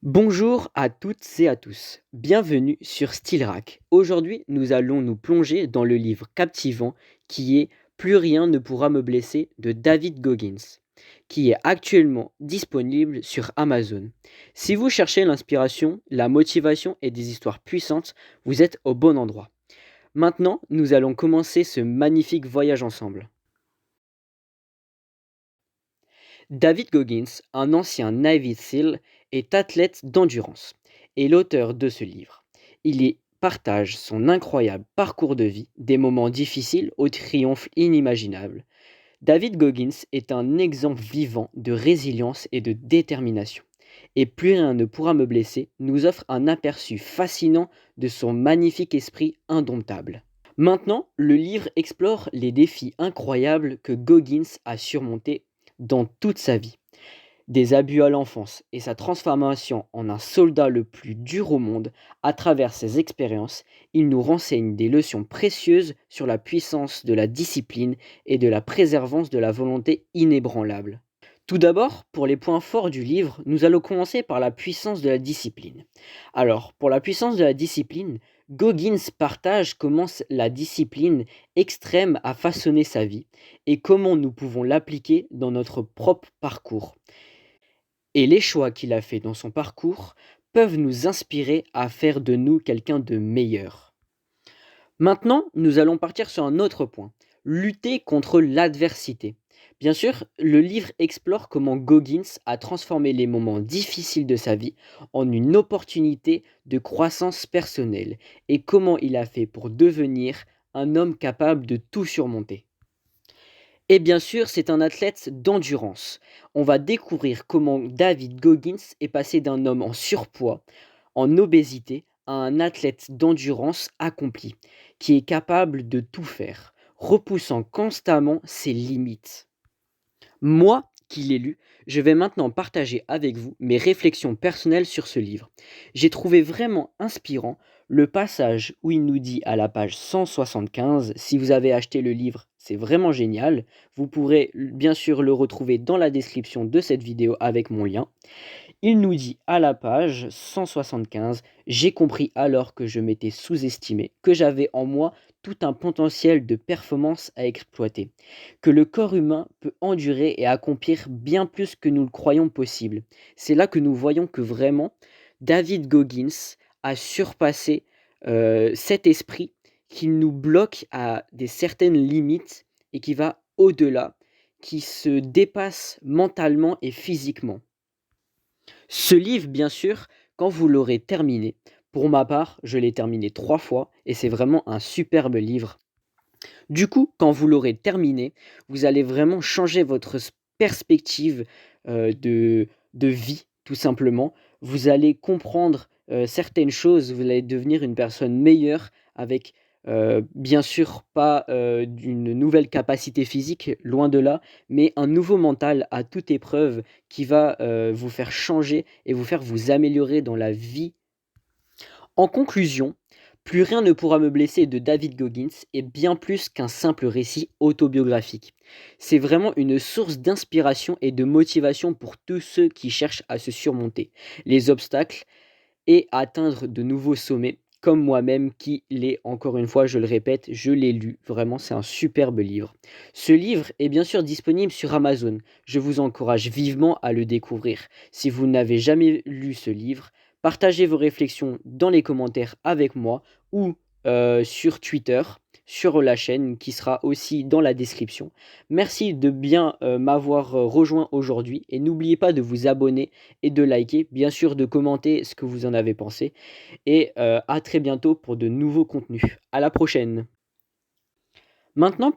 Bonjour à toutes et à tous, bienvenue sur Stylerack. Aujourd'hui, nous allons nous plonger dans le livre captivant qui est Plus rien ne pourra me blesser de David Goggins, qui est actuellement disponible sur Amazon. Si vous cherchez l'inspiration, la motivation et des histoires puissantes, vous êtes au bon endroit. Maintenant, nous allons commencer ce magnifique voyage ensemble. David Goggins, un ancien Navy SEAL, est athlète d'endurance et l'auteur de ce livre. Il y partage son incroyable parcours de vie, des moments difficiles aux triomphes inimaginables. David Goggins est un exemple vivant de résilience et de détermination. Et Plus rien ne pourra me blesser nous offre un aperçu fascinant de son magnifique esprit indomptable. Maintenant, le livre explore les défis incroyables que Goggins a surmontés dans toute sa vie. Des abus à l'enfance et sa transformation en un soldat le plus dur au monde, à travers ses expériences, il nous renseigne des leçons précieuses sur la puissance de la discipline et de la préservance de la volonté inébranlable. Tout d'abord, pour les points forts du livre, nous allons commencer par la puissance de la discipline. Alors, pour la puissance de la discipline, Goggins partage comment la discipline extrême a façonné sa vie et comment nous pouvons l'appliquer dans notre propre parcours. Et les choix qu'il a faits dans son parcours peuvent nous inspirer à faire de nous quelqu'un de meilleur. Maintenant, nous allons partir sur un autre point, lutter contre l'adversité. Bien sûr, le livre explore comment Goggins a transformé les moments difficiles de sa vie en une opportunité de croissance personnelle et comment il a fait pour devenir un homme capable de tout surmonter. Et bien sûr, c'est un athlète d'endurance. On va découvrir comment David Goggins est passé d'un homme en surpoids, en obésité, à un athlète d'endurance accompli, qui est capable de tout faire, repoussant constamment ses limites. Moi, qui l'ai lu, je vais maintenant partager avec vous mes réflexions personnelles sur ce livre. J'ai trouvé vraiment inspirant le passage où il nous dit à la page 175, si vous avez acheté le livre, c'est vraiment génial. Vous pourrez bien sûr le retrouver dans la description de cette vidéo avec mon lien. Il nous dit à la page 175, j'ai compris alors que je m'étais sous-estimé, que j'avais en moi tout un potentiel de performance à exploiter, que le corps humain peut endurer et accomplir bien plus que nous le croyons possible. C'est là que nous voyons que vraiment David Goggins a surpassé cet esprit qui nous bloque à des certaines limites et qui va au-delà, qui se dépasse mentalement et physiquement. Ce livre, bien sûr, quand vous l'aurez terminé, pour ma part, je l'ai terminé 3 fois et c'est vraiment un superbe livre. Du coup, quand vous l'aurez terminé, vous allez vraiment changer votre perspective, de vie, tout simplement. Vous allez comprendre, certaines choses, vous allez devenir une personne meilleure avec, bien sûr pas, d'une nouvelle capacité physique, loin de là, mais un nouveau mental à toute épreuve qui va, vous faire changer et vous faire vous améliorer dans la vie. En conclusion, Plus rien ne pourra me blesser de David Goggins est bien plus qu'un simple récit autobiographique. C'est vraiment une source d'inspiration et de motivation pour tous ceux qui cherchent à se surmonter les obstacles et à atteindre de nouveaux sommets, comme moi-même qui l'ai, encore une fois, je le répète, je l'ai lu. Vraiment, c'est un superbe livre. Ce livre est bien sûr disponible sur Amazon. Je vous encourage vivement à le découvrir. Si vous n'avez jamais lu ce livre, partagez vos réflexions dans les commentaires avec moi ou sur Twitter, sur la chaîne qui sera aussi dans la description. Merci de bien m'avoir rejoint aujourd'hui et n'oubliez pas de vous abonner et de liker, bien sûr de commenter ce que vous en avez pensé et à très bientôt pour de nouveaux contenus. À la prochaine. Maintenant